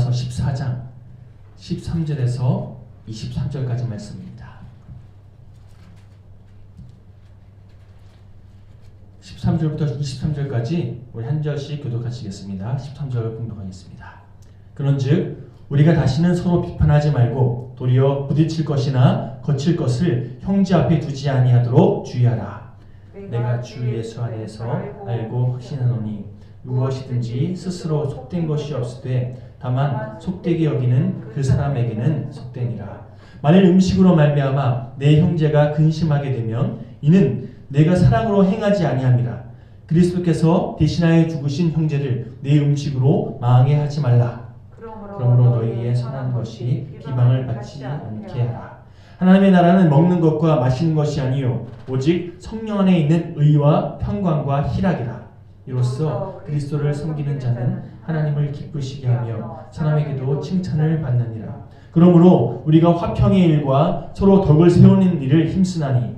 로마서 14장 13절에서 23절까지 말씀입니다. 13절부터 23절까지 우리 한 절씩 교독하시겠습니다. 13절 공독하겠습니다. 그런즉 우리가 다시는 서로 비판하지 말고 도리어 부딪힐 것이나 거칠 것을 형제 앞에 두지 아니하도록 주의하라. 내가 주 예수 안에서 알고 확신하노니 무엇이든지 스스로 속된 것이 없으되 다만 속되게 여기는 그 사람에게는 속되니라. 만일 음식으로 말미암아 내 형제가 근심하게 되면 이는 내가 사랑으로 행하지 아니함이라. 그리스도께서 대신하여 죽으신 형제를 내 음식으로 망하게 하지 말라. 그러므로 너희의 선한 것이 비방을 받지 않게 하라. 하나님의 나라는 먹는 것과 마시는 것이 아니요 오직 성령 안에 있는 의와 평강과 희락이라. 이로써 그리스도를 섬기는 자는 하나님을 기쁘시게 하며 사람에게도 칭찬을 받느니라. 그러므로 우리가 화평의 일과 서로 덕을 세우는 일을 힘쓰나니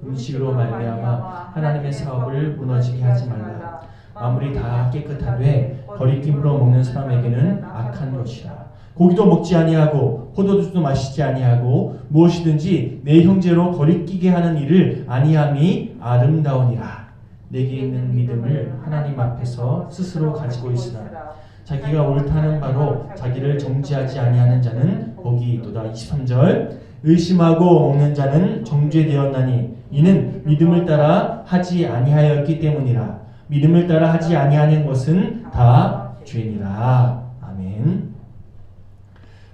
음식으로 말미암아 하나님의 사업을 무너지게 하지 말라. 아무리 다 깨끗하되 거리낌으로 먹는 사람에게는 악한 것이라. 고기도 먹지 아니하고 포도주도 마시지 아니하고 무엇이든지 내 형제로 거리끼게 하는 일을 아니함이 아름다우니라. 내게 있는 믿음을 하나님 앞에서 스스로 가지고 있으나 자기가 옳다는 바로 자기를 정죄하지 아니하는 자는 복이 있도다. 23절 의심하고 먹는 자는 정죄되었나니 이는 믿음을 따라 하지 아니하였기 때문이라. 믿음을 따라 하지 아니하는 것은 다 죄니라. 아멘.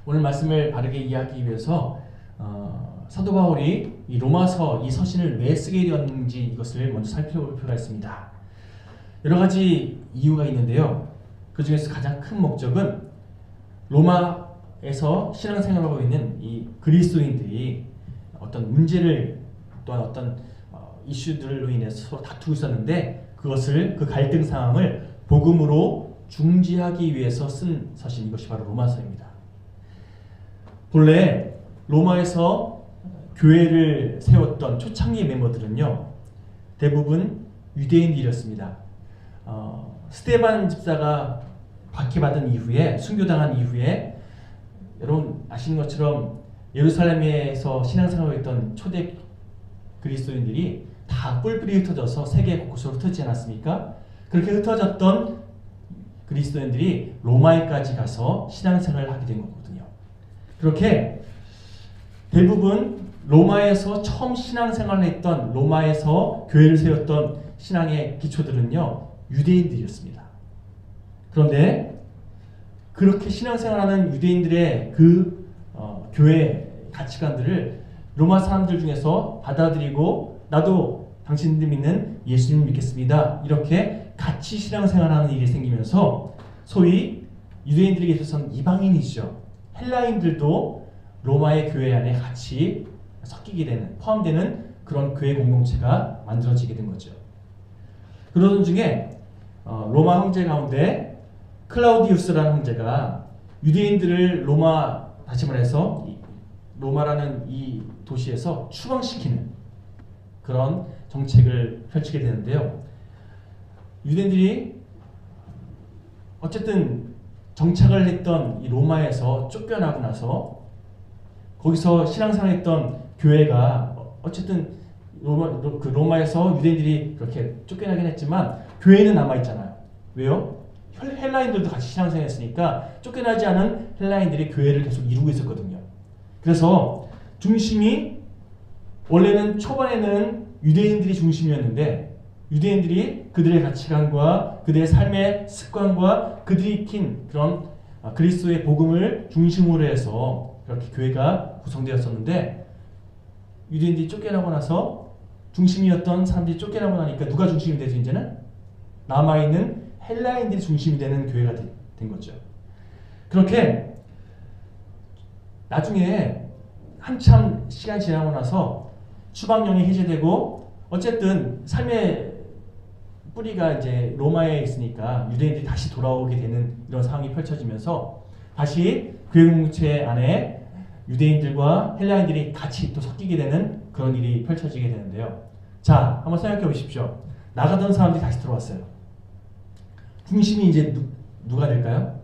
오늘 말씀을 바르게 이해하기 위해서 사도 바울이 이 로마서 이 서신을 왜 쓰게 되었는지 이것을 먼저 살펴볼 필요가 있습니다. 여러 가지 이유가 있는데요. 그 중에서 가장 큰 목적은 로마에서 신앙생활을 하고 있는 이 그리스도인들이 어떤 문제를 또한 어떤 이슈들로 인해서 서로 다투고 있었는데 그 갈등 상황을 복음으로 중지하기 위해서 쓴 서신, 이것이 바로 로마서입니다. 본래 로마에서 교회를 세웠던 초창기 멤버들은요 대부분 유대인들이었습니다. 스데반 집사가 박해받은 이후에, 순교당한 이후에 여러분 아시는 것처럼 예루살렘에서 신앙생활을 했던 초대 그리스도인들이 다 뿔뿔이 흩어져서 세계 곳곳으로 흩어지지 않았습니까? 그렇게 흩어졌던 그리스도인들이 로마에까지 가서 신앙생활을 하게 된 거거든요. 그렇게 대부분 로마에서 처음 신앙생활을 했던, 로마에서 교회를 세웠던 신앙의 기초들은요 유대인들이었습니다. 그런데 그렇게 신앙생활하는 유대인들의 교회 가치관들을 로마 사람들 중에서 받아들이고 나도 당신들 믿는 예수님 믿겠습니다. 이렇게 같이 신앙생활하는 일이 생기면서 소위 유대인들에게 있어서는 이방인이죠. 헬라인들도 로마의 교회 안에 같이 섞이게 되는, 포함되는 그런 교회 공동체가 만들어지게 된 거죠. 그러던 중에 로마 황제 가운데 클라우디우스라는 황제가 유대인들을 다시 말해서 로마라는 이 도시에서 추방시키는 그런 정책을 펼치게 되는데요. 유대인들이 어쨌든 정착을 했던 이 로마에서 쫓겨나고 나서 거기서 신앙생활했던 교회가 어쨌든 로마에서 유대인들이 그렇게 쫓겨나긴 했지만 교회는 남아있잖아요. 왜요? 헬라인들도 같이 신앙생활했으니까 쫓겨나지 않은 헬라인들이 교회를 계속 이루고 있었거든요. 그래서 중심이 원래는 초반에는 유대인들이 중심이었는데 유대인들이 그들의 가치관과 그들의 삶의 습관과 그들이 익힌 그런 그리스도의 복음을 중심으로 해서 그렇게 교회가 구성되었었는데 유대인들이 쫓겨나고 나서 중심이었던 사람들이 쫓겨나고 나니까 누가 중심이 되죠? 이제는 남아있는 헬라인들이 중심이 되는 교회가 된 거죠. 그렇게 나중에 한참 시간이 지나고 나서 추방령이 해제되고 어쨌든 삶의 뿌리가 이제 로마에 있으니까 유대인들이 다시 돌아오게 되는 이런 상황이 펼쳐지면서 다시 교회 공동체 안에 유대인들과 헬라인들이 같이 또 섞이게 되는 그런 일이 펼쳐지게 되는데요. 자, 한번 생각해 보십시오. 나가던 사람들이 다시 들어왔어요. 중심이 이제 누가 될까요?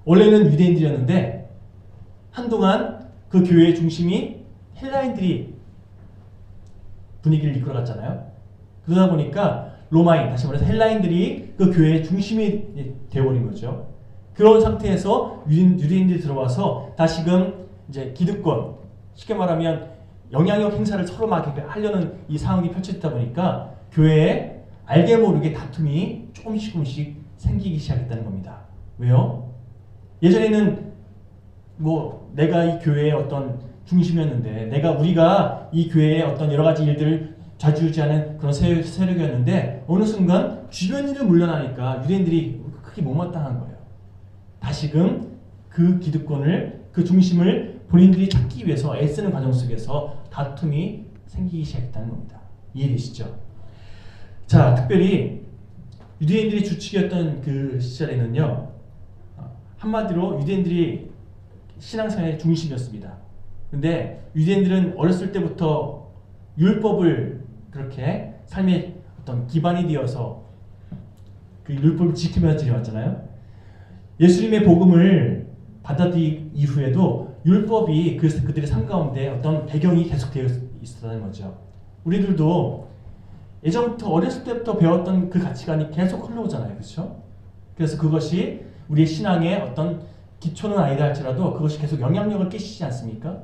원래는 유대인들이었는데 한동안 그 교회의 중심이 헬라인들이 분위기를 이끌어갔잖아요. 그러다 보니까 로마인, 다시 말해서 헬라인들이 그 교회의 중심이 되어버린 거죠. 그런 상태에서 유대인들이 들어와서 다시금 이제 기득권, 쉽게 말하면 영향력 행사를 서로 막 하려는 이 상황이 펼쳐지다 보니까 교회에 알게 모르게 다툼이 조금씩 생기기 시작했다는 겁니다. 왜요? 예전에는 뭐 내가 이 교회의 어떤 중심이었는데 우리가 이 교회의 어떤 여러 가지 일들을 좌지우지하는 그런 세력이었는데 어느 순간 주변 일을 물러나니까 유대인들이 크게 못마땅한 거예요. 다시금 그 기득권을, 그 중심을 본인들이 찾기 위해서 애쓰는 과정 속에서 다툼이 생기기 시작했다는 겁니다. 이해되시죠? 자, 특별히 유대인들이 주축이었던 그 시절에는요, 한마디로 유대인들이 신앙생활의 중심이었습니다. 근데 유대인들은 어렸을 때부터 율법을 그렇게 삶의 어떤 기반이 되어서 그 율법을 지키면서 지내왔잖아요. 예수님의 복음을 받아들인 이후에도 율법이 그들의 삶 가운데 어떤 배경이 계속되어 있었다는 거죠. 우리들도 예전부터 어렸을 때부터 배웠던 그 가치관이 계속 흘러오잖아요. 그렇죠? 그래서 그것이 우리의 신앙의 어떤 기초는 아니다 할지라도 그것이 계속 영향력을 끼치지 않습니까?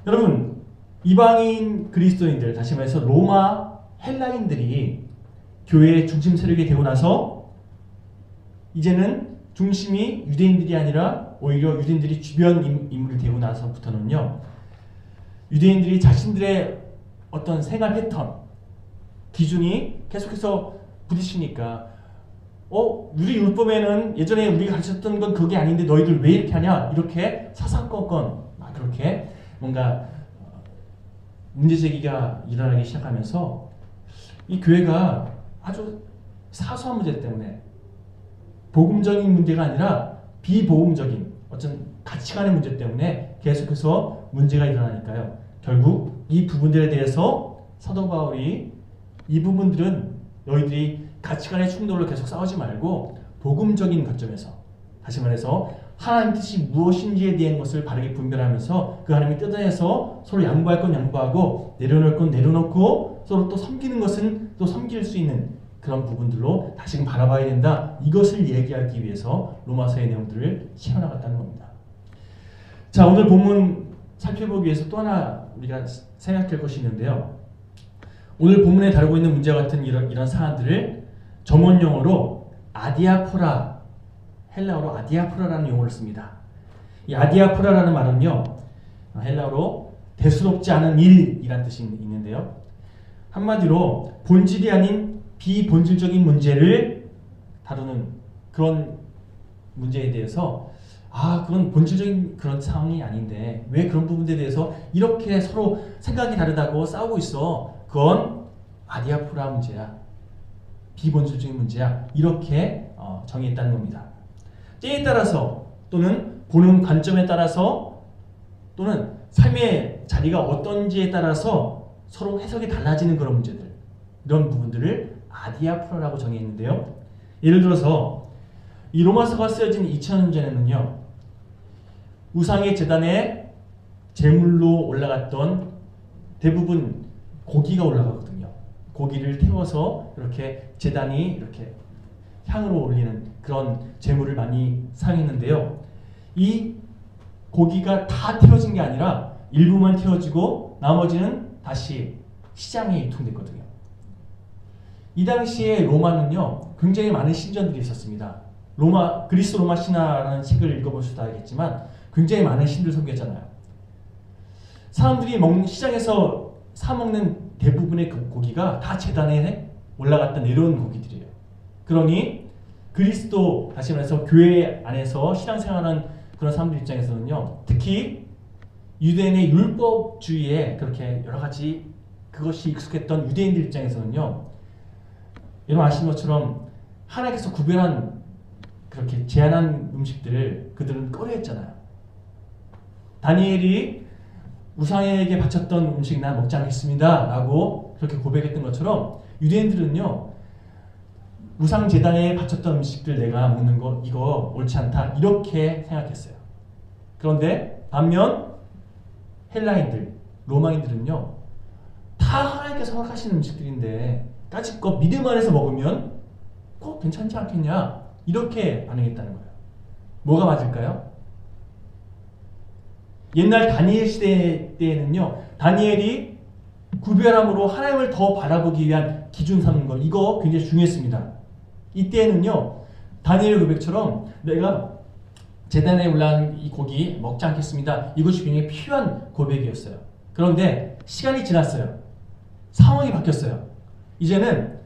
여러분, 이방인 그리스도인들, 다시 말해서 로마 헬라인들이 교회의 중심 세력이 되고 나서 이제는 중심이 유대인들이 아니라 오히려 유대인들이 주변 인물이 되고 나서부터는요, 유대인들이 자신들의 어떤 생활 패턴, 기준이 계속해서 부딪히니까 우리 율법에는 예전에 우리가 가르쳤던 건 그게 아닌데 너희들 왜 이렇게 하냐? 이렇게 사사건건 막 그렇게 뭔가 문제제기가 일어나기 시작하면서 이 교회가 아주 사소한 문제 때문에 복음적인 문제가 아니라 비복음적인 어떤 가치관의 문제 때문에 계속해서 문제가 일어나니까요. 결국 이 부분들에 대해서 사도 바울이 이 부분들은 너희들이 가치관의 충돌을 계속 싸우지 말고 복음적인 관점에서, 다시 말해서 하나님 뜻이 무엇인지에 대한 것을 바르게 분별하면서 그 하나님의 뜯어내서 서로 양보할 건 양보하고 내려놓을 건 내려놓고 서로 또 섬기는 것은 또 섬길 수 있는 그런 부분들로 다시금 바라봐야 된다. 이것을 얘기하기 위해서 로마서의 내용들을 채워나갔다는 겁니다. 자, 오늘 본문 살펴보기 위해서 또 하나 우리가 생각할 것이 있는데요. 오늘 본문에 다루고 있는 문제와 같은 이런 사안들을 전문용어로 아디아포라, 헬라어로 아디아포라라는 용어를 씁니다. 이 아디아포라라는 말은요, 헬라어로 대수롭지 않은 일이라는 뜻이 있는데요. 한마디로 본질이 아닌 비본질적인 문제를 다루는 그런 문제에 대해서 그건 본질적인 그런 상황이 아닌데 왜 그런 부분에 대해서 이렇게 서로 생각이 다르다고 싸우고 있어? 그건 아디아포라 문제야. 비본질적인 문제야. 이렇게 정의했다는 겁니다. 때에 따라서 또는 보는 관점에 따라서 또는 삶의 자리가 어떤지에 따라서 서로 해석이 달라지는 그런 문제들, 이런 부분들을 아디아포라라고 정의했는데요. 예를 들어서 이 로마서가 쓰여진 2000년 전에는요, 우상의 제단에 제물로 올라갔던 대부분 고기가 올라가거든요. 고기를 태워서 이렇게 제단이 이렇게 향으로 올리는 그런 제물을 많이 사용했는데요. 이 고기가 다 태워진 게 아니라 일부만 태워지고 나머지는 다시 시장에 유통됐거든요. 이 당시에 로마는요, 굉장히 많은 신전들이 있었습니다. 그리스 로마 신화라는 책을 읽어보셔도 알겠지만 굉장히 많은 신들 섬겼잖아요. 사람들이 시장에서 사 먹는 대부분의 그 고기가 다 제단에 올라갔다 내려온 고기들이에요. 그러니 그리스도, 다시 말해서 교회 안에서 신앙생활하는 그런 사람들 입장에서는요, 특히 유대인의 율법주의에 그렇게 여러 가지 그것이 익숙했던 유대인들 입장에서는요, 여러분 아시는 것처럼 하나님께서 구별한 그렇게 제한한 음식들을 그들은 꺼려했잖아요. 다니엘이 우상에게 바쳤던 음식 난 먹지 않겠습니다 라고 그렇게 고백했던 것처럼 유대인들은요, 우상 제단에 바쳤던 음식들 내가 먹는 거 이거 옳지 않다 이렇게 생각했어요. 그런데 반면 헬라인들, 로마인들은요 다 하나님께서 허락하시는 음식들인데 까짓것 믿음 안에서 먹으면 꼭 괜찮지 않겠냐 이렇게 반응했다는 거예요. 뭐가 맞을까요? 옛날 다니엘 시대 때에는요 다니엘이 구별함으로 하나님을 더 바라보기 위한 기준 삼는 것 이거 굉장히 중요했습니다. 이때에는요 다니엘 고백처럼 내가 제단에 올라간 이 고기 먹지 않겠습니다. 이것이 굉장히 필요한 고백이었어요. 그런데 시간이 지났어요. 상황이 바뀌었어요. 이제는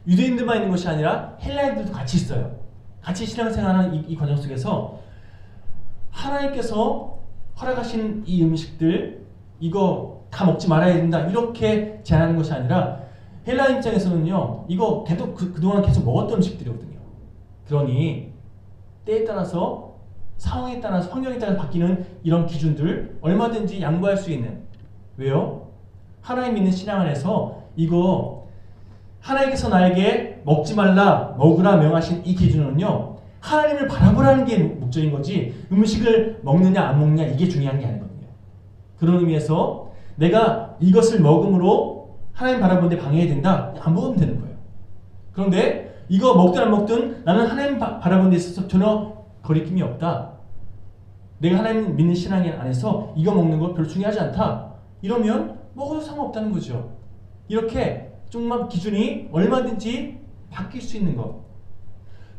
유대인들만 있는 것이 아니라 헬라인들도 같이 있어요. 같이 신앙생활하는 이 과정 속에서 하나님께서 허락하신 이 음식들 이거 다 먹지 말아야 된다 이렇게 제안하는 것이 아니라 헬라인 입장에서는요 이거 계속 그동안 계속 먹었던 음식들이거든요. 그러니 때에 따라서 상황에 따라서 환경에 따라서 바뀌는 이런 기준들 얼마든지 양보할 수 있는 왜요? 하나님 믿는 신앙 안에서 이거 하나님께서 나에게 먹지 말라 먹으라 명하신 이 기준은요 하나님을 바라보라는 게 목적인 거지 음식을 먹느냐 안 먹느냐 이게 중요한 게 아니거든요. 그런 의미에서 내가 이것을 먹음으로 하나님 바라보는데 방해된다 안 먹으면 되는 거예요. 그런데 이거 먹든 안 먹든 나는 하나님 바라보는 데 있어서 전혀 거리낌이 없다. 내가 하나님 믿는 신앙 안에서 이거 먹는 거 별로 중요하지 않다. 이러면 먹어도 상관없다는 거죠. 이렇게 정말 기준이 얼마든지 바뀔 수 있는 것.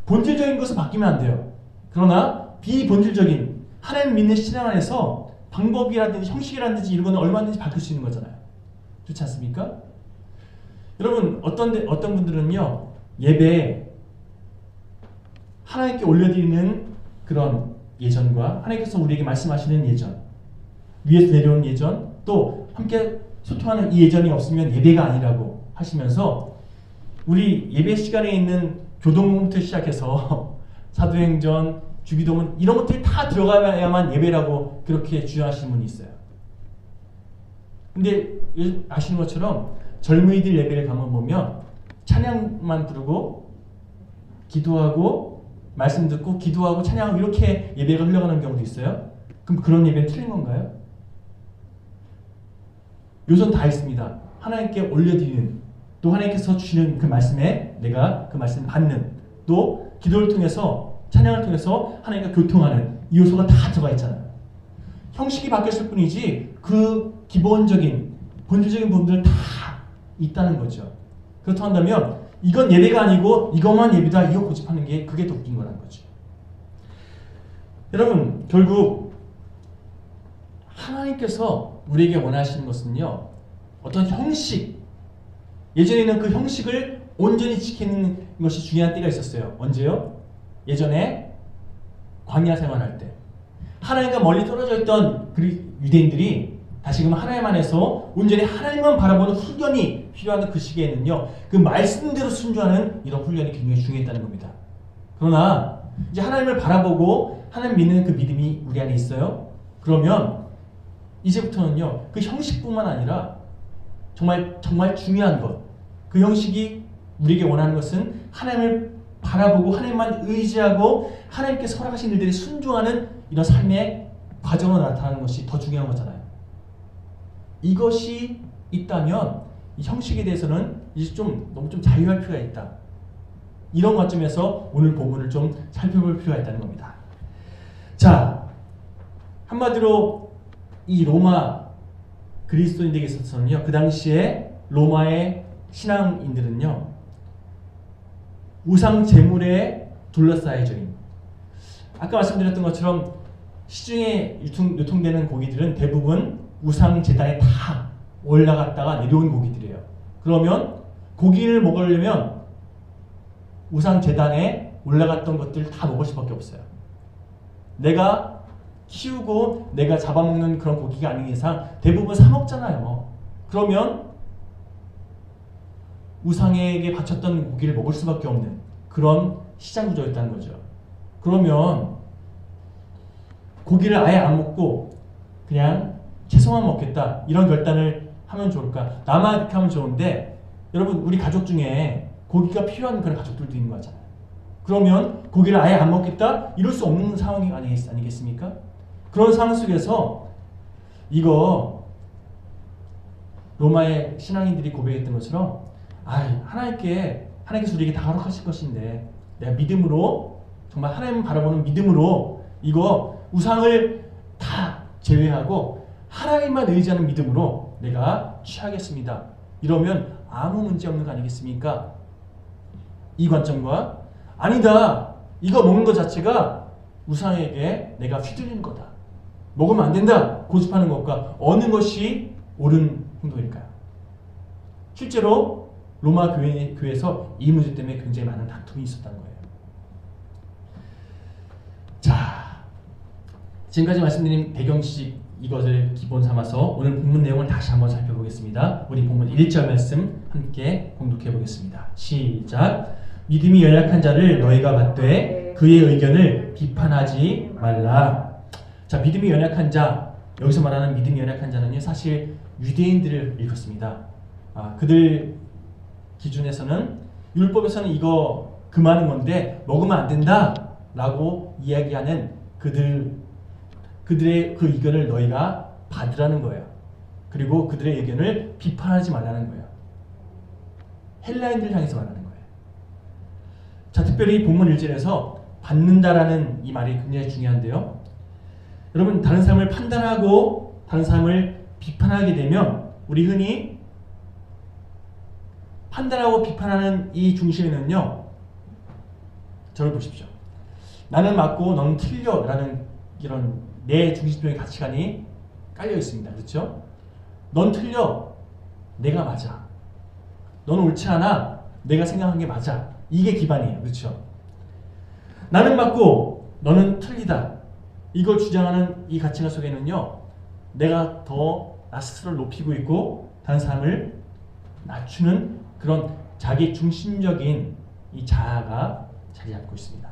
본질적인 것은 바뀌면 안 돼요. 그러나 비본질적인 하나님 믿는 신앙 안에서 방법이라든지 형식이라든지 이런 거는 얼마든지 바뀔 수 있는 거잖아요. 그렇지 않습니까? 여러분 어떤 분들은요 예배 하나님께 올려드리는 그런 예전과 하나님께서 우리에게 말씀하시는 예전 위에서 내려온 예전 또 함께 소통하는 이 예전이 없으면 예배가 아니라고 하시면서 우리 예배 시간에 있는 교동문부터 시작해서 사도행전, 주기도문 이런 것들이 다 들어가야만 예배라고 그렇게 주장하시는 분이 있어요. 근데 아시는 것처럼 젊은이들 예배를 가면 보면 찬양만 부르고 기도하고 말씀 듣고 기도하고 찬양하고 이렇게 예배가 흘러가는 경우도 있어요. 그럼 그런 예배는 틀린 건가요? 요소는 다 있습니다. 하나님께 올려드리는 또 하나님께서 주시는 그 말씀에 내가 그 말씀을 받는 또 기도를 통해서 찬양을 통해서 하나님과 교통하는 이 요소가 다 들어가 있잖아요. 형식이 바뀌었을 뿐이지 그 기본적인 본질적인 부분들은 다 있다는 거죠. 그렇다 한다면 이건 예배가 아니고 이것만 예배다 이거 고집하는 게 그게 더 웃긴 거라는 거죠. 여러분 결국 하나님께서 우리에게 원하시는 것은요 어떤 형식 예전에는 그 형식을 온전히 지키는 것이 중요한 때가 있었어요. 언제요? 예전에 광야 생활할 때 하나님과 멀리 떨어져 있던 유대인들이 다시금 하나님 안에서 온전히 하나님만 바라보는 훈련이 필요한 그 시기에는요 그 말씀대로 순종하는 이런 훈련이 굉장히 중요했다는 겁니다. 그러나 이제 하나님을 바라보고 하나님 믿는 그 믿음이 우리 안에 있어요. 그러면 이제부터는요 그 형식뿐만 아니라 정말 중요한 것 그 형식이 우리에게 원하는 것은 하나님을 바라보고 하나님만 의지하고 하나님께서 허락하신 일들이 순종하는 이런 삶의 과정으로 나타나는 것이 더 중요한 거잖아요. 이것이 있다면 이 형식에 대해서는 이제 너무 자유할 필요가 있다. 이런 관점에서 오늘 본문을 좀 살펴볼 필요가 있다는 겁니다. 자, 한마디로 이 로마 그리스도인들에게 있어서는요, 그 당시에 로마의 신앙인들은요, 우상 제물에 둘러싸여져 있는, 아까 말씀드렸던 것처럼 시중에 유통되는 고기들은 대부분 우상 제단에 다 올라갔다가 내려온 고기들이에요. 그러면 고기를 먹으려면 우상 제단에 올라갔던 것들 다 먹을 수밖에 없어요. 내가 키우고 내가 잡아먹는 그런 고기가 아닌 이상 대부분 사 먹잖아요. 그러면 우상에게 바쳤던 고기를 먹을 수밖에 없는 그런 시장 구조였다는 거죠. 그러면 고기를 아예 안 먹고 그냥 채소만 먹겠다 이런 결단을 하면 좋을까? 나만 그렇게 하면 좋은데 여러분 우리 가족 중에 고기가 필요한 그런 가족들도 있는 거잖아요. 그러면 고기를 아예 안 먹겠다? 이럴 수 없는 상황이 아니겠습니까? 그런 상황 속에서 이거 로마의 신앙인들이 고백했던 것처럼 하나님께서 우리에게 다 허락하실 것인데 내가 믿음으로 정말 하나님 바라보는 믿음으로 이거 우상을 다 제외하고 하나님만 의지하는 믿음으로 내가 취하겠습니다. 이러면 아무 문제 없는 거 아니겠습니까? 이 관점과 아니다. 이거 먹는 것 자체가 우상에게 내가 휘둘리는 거다. 먹으면 안 된다. 고집하는 것과 어느 것이 옳은 행동일까요? 실제로 로마 교회에서 이 문제 때문에 굉장히 많은 다툼이 있었다는 거예요. 자, 지금까지 말씀드린 배경지식 이것을 기본 삼아서 오늘 본문 내용을 다시 한번 살펴보겠습니다. 우리 본문 1절 말씀 함께 공독해 보겠습니다. 시작. 믿음이 연약한 자를 너희가 받되 그의 의견을 비판하지 말라. 자, 믿음이 연약한 자, 여기서 말하는 믿음이 연약한 자는요, 사실 유대인들을 일컫습니다. 그들 기준에서는 율법에서는 이거 금하는 건데 먹으면 안 된다라고 이야기하는 그들의 그 의견을 너희가 받으라는 거예요. 그리고 그들의 의견을 비판하지 말라는 거예요. 헬라인들을 향해서 말하는 거예요. 자, 특별히 본문 1절에서 받는다라는 이 말이 굉장히 중요한데요. 여러분, 다른 사람을 판단하고 다른 사람을 비판하게 되면 우리 흔히 판단하고 비판하는 이 중심에는요, 저를 보십시오. 나는 맞고 너는 틀려 라는 이런 내 중심적인 가치관이 깔려 있습니다. 그렇죠? 넌 틀려, 내가 맞아. 넌 옳지 않아, 내가 생각한 게 맞아. 이게 기반이에요. 그렇죠? 나는 맞고 너는 틀리다. 이걸 주장하는 이 가치관 속에는요, 내가 더 나 스스로를 높이고 있고 다른 사람을 낮추는 그런 자기 중심적인 이 자아가 자리 잡고 있습니다.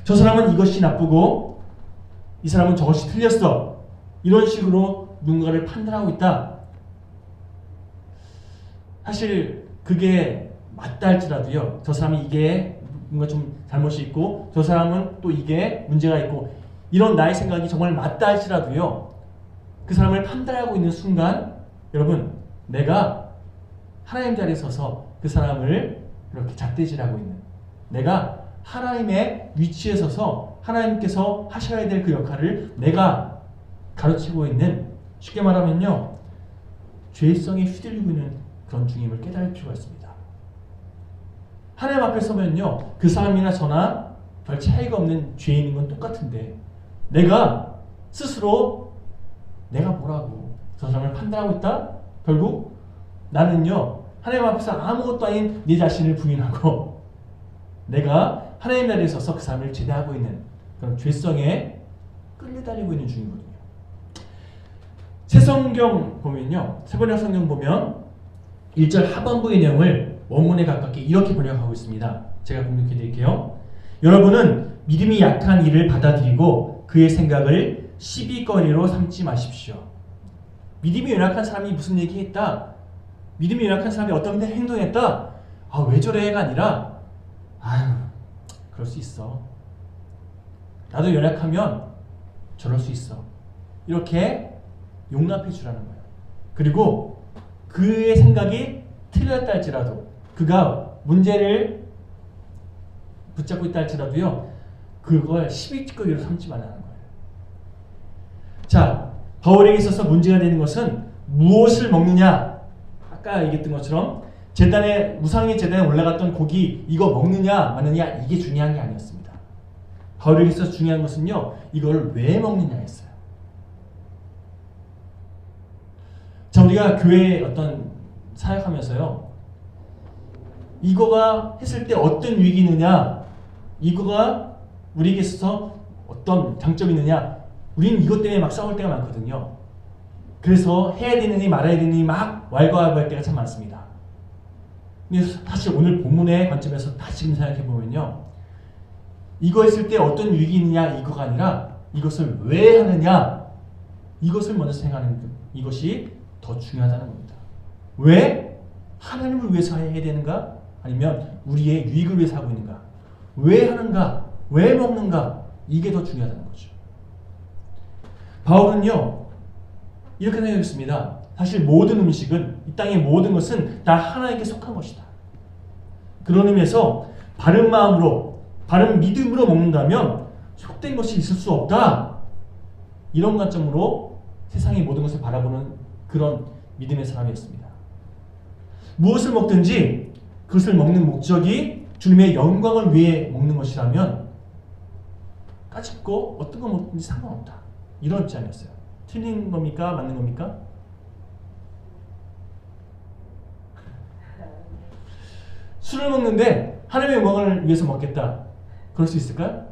저 사람은 이것이 나쁘고 이 사람은 저것이 틀렸어. 이런 식으로 누군가를 판단하고 있다. 사실 그게 맞다 할지라도요, 저 사람이 이게 뭔가 좀 잘못이 있고 저 사람은 또 이게 문제가 있고 이런 나의 생각이 정말 맞다 할지라도요, 그 사람을 판단하고 있는 순간 여러분, 내가 하나님 자리에 서서 그 사람을 이렇게 잣대질하고 있는, 내가 하나님의 위치에 서서 하나님께서 하셔야 될 그 역할을 내가 가르치고 있는, 쉽게 말하면요, 죄성에 휘둘리고 있는 그런 중임을 깨달을 필요가 있습니다. 하나님 앞에 서면요, 그 사람이나 저나 별 차이가 없는 죄인인 건 똑같은데 내가 스스로 내가 뭐라고 저 사람을 판단하고 있다? 결국 나는요, 하나님 앞에서 아무것도 아닌 내 자신을 부인하고 내가 하나님 자리에 서서 그 사람을 제대하고 있는 그런 죄성에 끌려다니고 있는 중이거든요. 새성경 보면요, 세번역 성경 보면 1절 하반부의 내용을 원문에 가깝게 이렇게 번역하고 있습니다. 제가 공독해 드릴게요. 여러분은 믿음이 약한 이를 받아들이고 그의 생각을 시비거리로 삼지 마십시오. 믿음이 연약한 사람이 무슨 얘기했다? 믿음이 연약한 사람이 어떤 행동했다? 왜 저래가 아니라 그럴 수 있어. 나도 연약하면 저럴 수 있어. 이렇게 용납해 주라는 거예요. 그리고 그의 생각이 틀렸다 할지라도, 그가 문제를 붙잡고 있다 할지라도요, 그걸 시비거리로 삼지 말라는 거예요. 자, 바울에게 있어서 문제가 되는 것은 무엇을 먹느냐. 아까 얘기했던 것처럼 우상의 제단에 올라갔던 고기 이거 먹느냐 마느냐 이게 중요한 게 아니었습니다. 바울에게 있어서 중요한 것은요, 이걸 왜 먹느냐였어요. 자, 우리가 교회에 어떤 사역하면서요, 이거가 했을 때 어떤 유익이 있느냐, 이거가 우리에게 있어서 어떤 장점이 있느냐, 우리는 이것 때문에 막 싸울 때가 많거든요. 그래서 해야 되느니 말아야 되느니 막 왈가왈부할 때가 참 많습니다. 근데 사실 오늘 본문의 관점에서 다시 생각해보면요, 이거 했을 때 어떤 유익이 있느냐 이거가 아니라 이것을 왜 하느냐, 이것을 먼저 생각하는 이것이 더 중요하다는 겁니다. 왜? 하나님을 위해서 해야 되는가? 아니면 우리의 유익을 위해서 하고 있는가? 왜 하는가? 왜 먹는가? 이게 더 중요하다는 거죠. 바울은요, 이렇게 생각했습니다. 사실 모든 음식은, 이 땅의 모든 것은 다 하나님께 속한 것이다. 그런 의미에서 바른 마음으로, 바른 믿음으로 먹는다면 속된 것이 있을 수 없다. 이런 관점으로 세상의 모든 것을 바라보는 그런 믿음의 사람이었습니다. 무엇을 먹든지 그것을 먹는 목적이 주님의 영광을 위해 먹는 것이라면 까짓거 어떤 거 먹든지 상관없다. 이런 입장이었어요. 틀린 겁니까? 맞는 겁니까? 술을 먹는데 하나님의 영광을 위해서 먹겠다. 그럴 수 있을까요?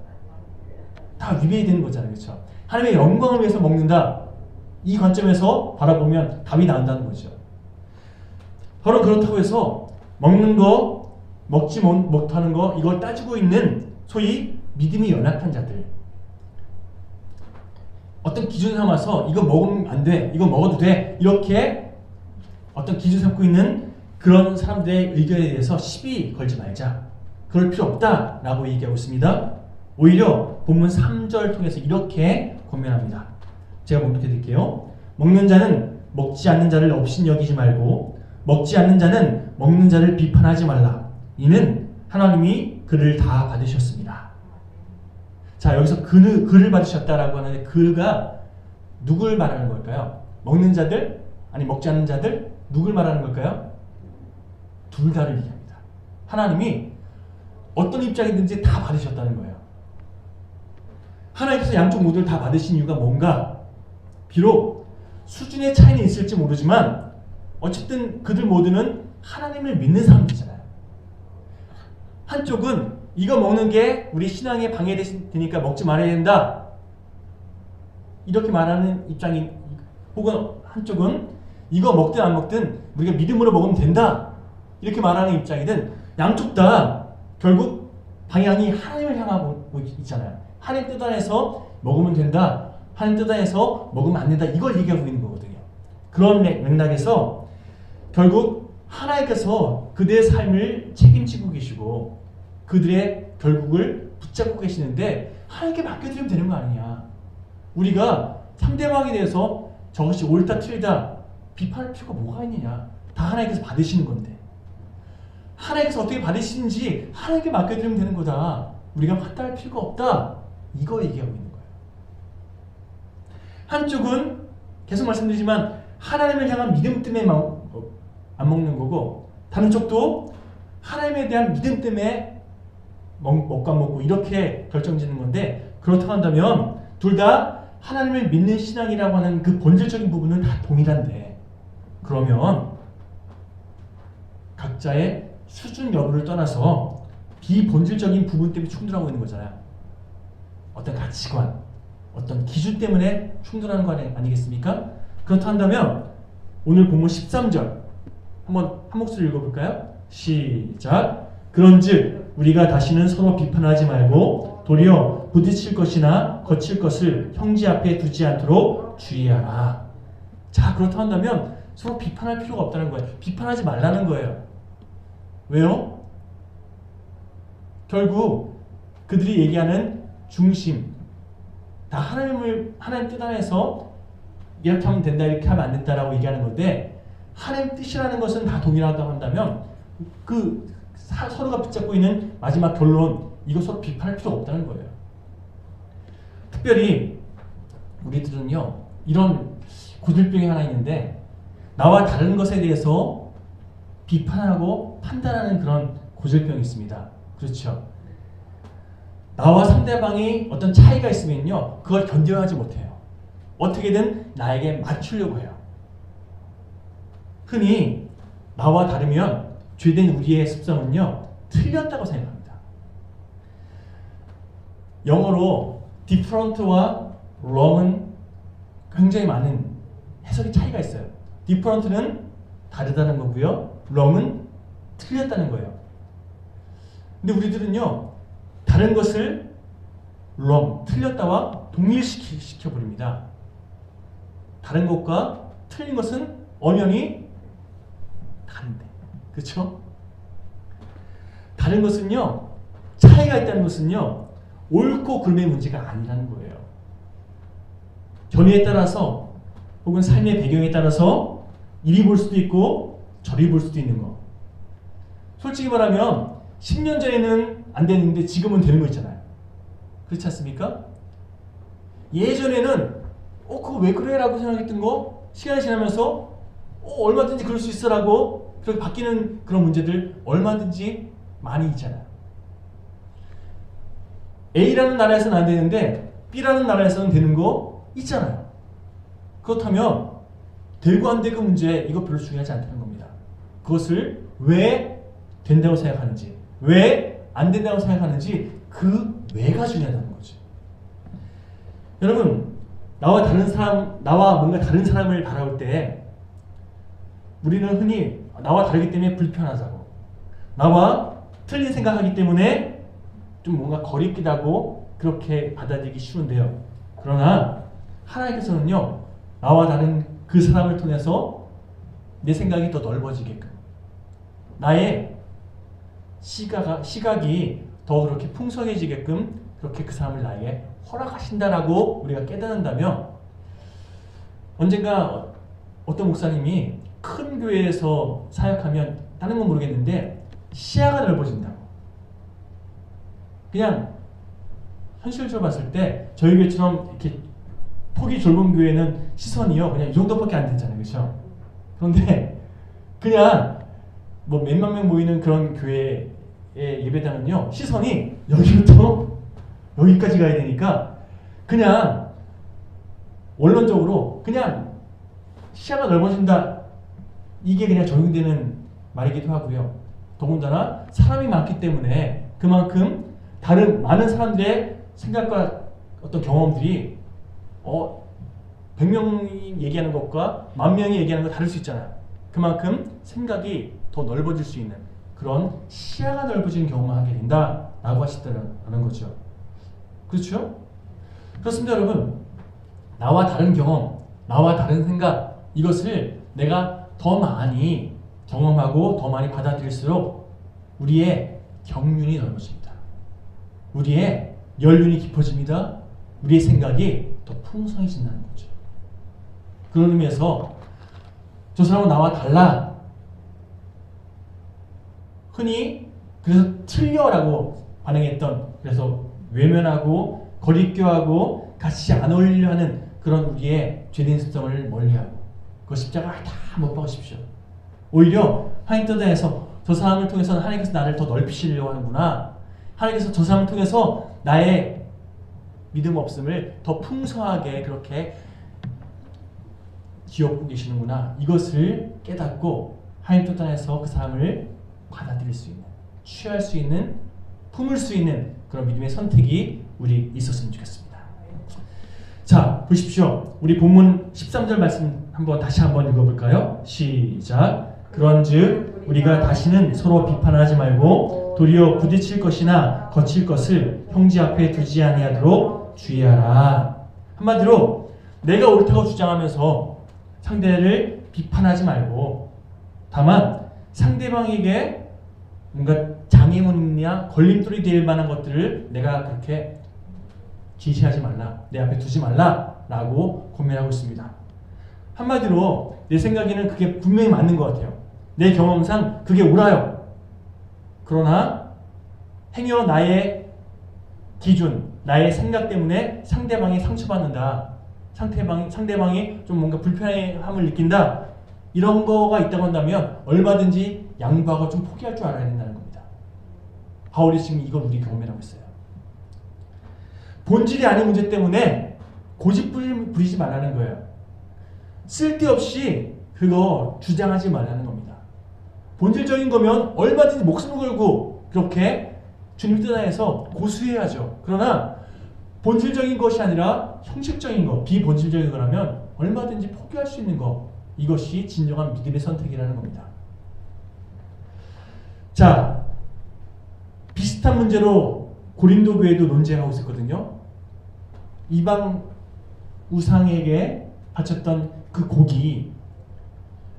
다 위배이 되는 거잖아요. 그렇죠? 하나님의 영광을 위해서 먹는다. 이 관점에서 바라보면 답이 나온다는 거죠. 바로 그렇다고 해서 먹는 거, 먹지 못하는 거, 이걸 따지고 있는 소위 믿음이 연약한 자들, 어떤 기준 삼아서 이거 먹으면 안 돼, 이거 먹어도 돼, 이렇게 어떤 기준 삼고 있는 그런 사람들의 의견에 대해서 시비 걸지 말자. 그럴 필요 없다라고 얘기하고 있습니다. 오히려 본문 3절 통해서 이렇게 권면합니다. 제가 봉독해 드릴게요. 먹는 자는 먹지 않는 자를 업신여기지 말고 먹지 않는 자는 먹는 자를 비판하지 말라. 이는 하나님이 그를 다 받으셨습니다. 자, 여기서 그를 받으셨다라고 하는데 그가 누굴 말하는 걸까요? 먹는 자들? 아니 먹지 않는 자들? 누굴 말하는 걸까요? 둘 다를 얘기합니다. 하나님이 어떤 입장이든지 다 받으셨다는 거예요. 하나님께서 양쪽 모두를 다 받으신 이유가 뭔가? 비록 수준의 차이는 있을지 모르지만 어쨌든 그들 모두는 하나님을 믿는 사람들이잖아요. 한쪽은 이거 먹는 게 우리 신앙에 방해되니까 먹지 말아야 된다. 이렇게 말하는 입장이, 혹은 한쪽은 이거 먹든 안 먹든 우리가 믿음으로 먹으면 된다. 이렇게 말하는 입장이든 양쪽 다 결국 방향이 하나님을 향하고 있잖아요. 하나님 뜻 안에서 먹으면 된다. 하나님 뜻 안에서 먹으면 안 된다. 이걸 얘기하고 있는 거거든요. 그런 맥락에서 결국 하나님께서 그들의 삶을 책임지고 계시고 그들의 결국을 붙잡고 계시는데 하나님께 맡겨드리면 되는 거 아니냐. 우리가 상대방에 대해서 저것이 옳다 틀리다 비판할 필요가 뭐가 있느냐. 다 하나님께서 받으시는 건데 하나님께서 어떻게 받으시는지 하나님께 맡겨드리면 되는 거다. 우리가 판단할 필요가 없다. 이거 얘기하고 있는 거예요. 한쪽은 계속 말씀드리지만 하나님을 향한 믿음 때문에 안 먹는 거고 다른 쪽도 하나님에 대한 믿음 때문에 먹고 안 먹고 이렇게 결정짓는 건데, 그렇다고 한다면 둘 다 하나님을 믿는 신앙이라고 하는 그 본질적인 부분은 다 동일한데, 그러면 각자의 수준 여부를 떠나서 비본질적인 부분 때문에 충돌하고 있는 거잖아요. 어떤 가치관, 어떤 기준 때문에 충돌하는 거 아니겠습니까? 그렇다 한다면 오늘 본문 13절 한번 한 목소리 읽어볼까요? 시작. 그런즉 우리가 다시는 서로 비판하지 말고 도리어 부딪힐 것이나 거칠 것을 형제 앞에 두지 않도록 주의하라. 자, 그렇다 한다면 서로 비판할 필요가 없다는 거예요. 비판하지 말라는 거예요. 왜요? 결국 그들이 얘기하는 중심, 다 하나님 뜻 안에서 이렇게 하면 된다, 이렇게 하면 안 된다라고 얘기하는 건데, 하나님 뜻이라는 것은 다 동일하다고 한다면 그 서로가 붙잡고 있는 마지막 결론, 이거 서로 비판할 필요가 없다는 거예요. 특별히 우리들은요, 이런 고질병이 하나 있는데, 나와 다른 것에 대해서 비판하고 판단하는 그런 고질병이 있습니다. 그렇죠? 나와 상대방이 어떤 차이가 있으면요, 그걸 견뎌하지 못해요. 어떻게든 나에게 맞추려고 해요. 흔히 나와 다르면 죄된 우리의 습성은요, 틀렸다고 생각합니다. 영어로 different와 wrong은 굉장히 많은 해석의 차이가 있어요. different는 다르다는 거고요, wrong은 틀렸다는 거예요. 근데 우리들은요, 다른 것을 wrong, 틀렸다와 동일시켜버립니다. 다른 것과 틀린 것은 엄연히 다른데, 그렇죠? 다른 것은요, 차이가 있다는 것은요, 옳고 그름의 문제가 아니라는 거예요. 견해에 따라서 혹은 삶의 배경에 따라서 이리 볼 수도 있고 저리 볼 수도 있는 거. 솔직히 말하면 10년 전에는 안 됐는데 지금은 되는 거 있잖아요. 그렇지 않습니까? 예전에는 그거 왜 그래? 라고 생각했던 거 시간이 지나면서 얼마든지 그럴 수 있어 라고 그렇게 바뀌는 그런 문제들 얼마든지 많이 있잖아요. A라는 나라에서는 안 되는데 B라는 나라에서는 되는 거 있잖아요. 그렇다면 되고 안 되고 문제 이거 별로 중요하지 않다는 겁니다. 그것을 왜 된다고 생각하는지 왜 안 된다고 생각하는지 그 왜가 중요하다는 거죠. 여러분 나와 뭔가 다른 사람을 바라볼 때 우리는 흔히 나와 다르기 때문에 불편하다고 나와 틀린 생각하기 때문에 좀 뭔가 거리끼 하고 그렇게 받아들이기 쉬운데요. 그러나 하나님께서는요 나와 다른 그 사람을 통해서 내 생각이 더 넓어지게끔 나의 시각이 더 그렇게 풍성해지게끔 그렇게 그 사람을 나에게 허락하신다라고 우리가 깨닫는다면 언젠가 어떤 목사님이 큰 교회에서 사역하면 다른 건 모르겠는데 시야가 넓어진다고. 그냥 현실적으로 봤을 때 저희 교회처럼 이렇게 폭이 좁은 교회는 시선이요 그냥 이 정도밖에 안 되잖아요. 그렇죠? 그런데 그냥 뭐 몇만 명 모이는 그런 교회의 예배당은요 시선이 여기부터 여기까지 가야 되니까 그냥 원론적으로 그냥 시야가 넓어진다 이게 그냥 적용되는 말이기도 하고요. 더군다나 사람이 많기 때문에 그만큼 다른 많은 사람들의 생각과 어떤 경험들이 100명이 얘기하는 것과 10,000명이 얘기하는 거 다를 수 있잖아요. 그만큼 생각이 더 넓어질 수 있는 그런 시야가 넓어지는 경험을 하게 된다라고 하시더라는 거죠. 그렇죠? 그렇습니다, 여러분. 나와 다른 경험, 나와 다른 생각 이것을 내가 더 많이 경험하고 더 많이 받아들일수록 우리의 경륜이 넓어집니다. 우리의 연륜이 깊어집니다. 우리의 생각이 더 풍성해진다는 거죠. 그런 의미에서 저 사람은 나와 달라. 흔히 그래서 틀려라고 반응했던 그래서 외면하고 거리껴하고 같이 안 어울리려 하는 그런 우리의 죄된 습성을 멀리하고 그 십자가 다 못 박으십시오. 오히려 하나님 뜻에서 저 사람을 통해서 하나님께서 나를 더 넓히시려고 하는구나. 하나님께서 저 사람을 통해서 나의 믿음 없음을 더 풍성하게 그렇게 기억하고 계시는구나. 이것을 깨닫고 하나님 뜻 안에서 그 사람을 받아들일 수 있는, 취할 수 있는, 품을 수 있는 그런 믿음의 선택이 우리 있었으면 좋겠습니다. 자, 보십시오. 우리 본문 13절 말씀 다시 한번 읽어볼까요? 시작. 그런즉 우리가 다시는 서로 비판하지 말고 도리어 부딪힐 것이나 거칠 것을 형제 앞에 두지 아니하도록 주의하라. 한마디로 내가 옳다고 주장하면서 상대를 비판하지 말고 다만 상대방에게 뭔가 장애물이나 걸림돌이 될 만한 것들을 내가 그렇게 지시하지 말라, 내 앞에 두지 말라라고 권면하고 있습니다. 한마디로 내 생각에는 그게 분명히 맞는 것 같아요. 내 경험상 그게 옳아요. 그러나 행여 나의 기준, 나의 생각 때문에 상대방이 상처받는다. 상대방이 좀 뭔가 불편함을 느낀다. 이런 거가 있다고 한다면 얼마든지 양보하고 좀 포기할 줄 알아야 된다는 겁니다. 바울이 지금 이걸 우리 경험하고 있어요. 본질이 아닌 문제 때문에 고집 부리지 말라는 거예요. 쓸데없이 그거 주장하지 말라는 겁니다. 본질적인 거면 얼마든지 목숨을 걸고 그렇게 주님 뜻 안에서 고수해야죠. 그러나 본질적인 것이 아니라 형식적인 거, 비본질적인 거라면 얼마든지 포기할 수 있는 거, 이것이 진정한 믿음의 선택이라는 겁니다. 자, 비슷한 문제로 고린도 교회도 논쟁하고 있었거든요. 이방 우상에게 바쳤던 그 곡이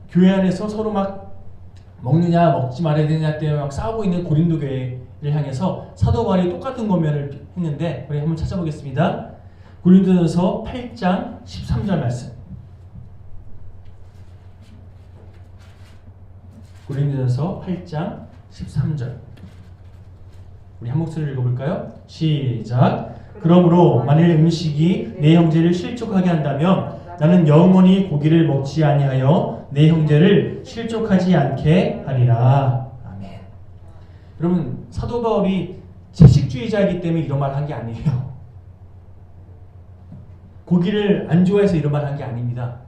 교회 안에서 서로 막 먹느냐 먹지 말아야 되느냐 때문에 막 싸우고 있는 고린도 교회를 향해서 사도 바울이 똑같은 권면을 했는데 우리 한번 찾아보겠습니다. 고린도전서 8장 13절 말씀. 고린도전서 8장 13절. 우리 한 목소리를 읽어볼까요? 시작. 그러므로 만일 음식이 내 형제를 실족하게 한다면 나는 영원히 고기를 먹지 아니하여 내 형제를 실족하지 않게 하리라. 아멘. 여러분, 사도 바울이 채식주의자이기 때문에 이런 말 한 게 아니에요. 고기를 안 좋아해서 이런 말 한 게 아닙니다.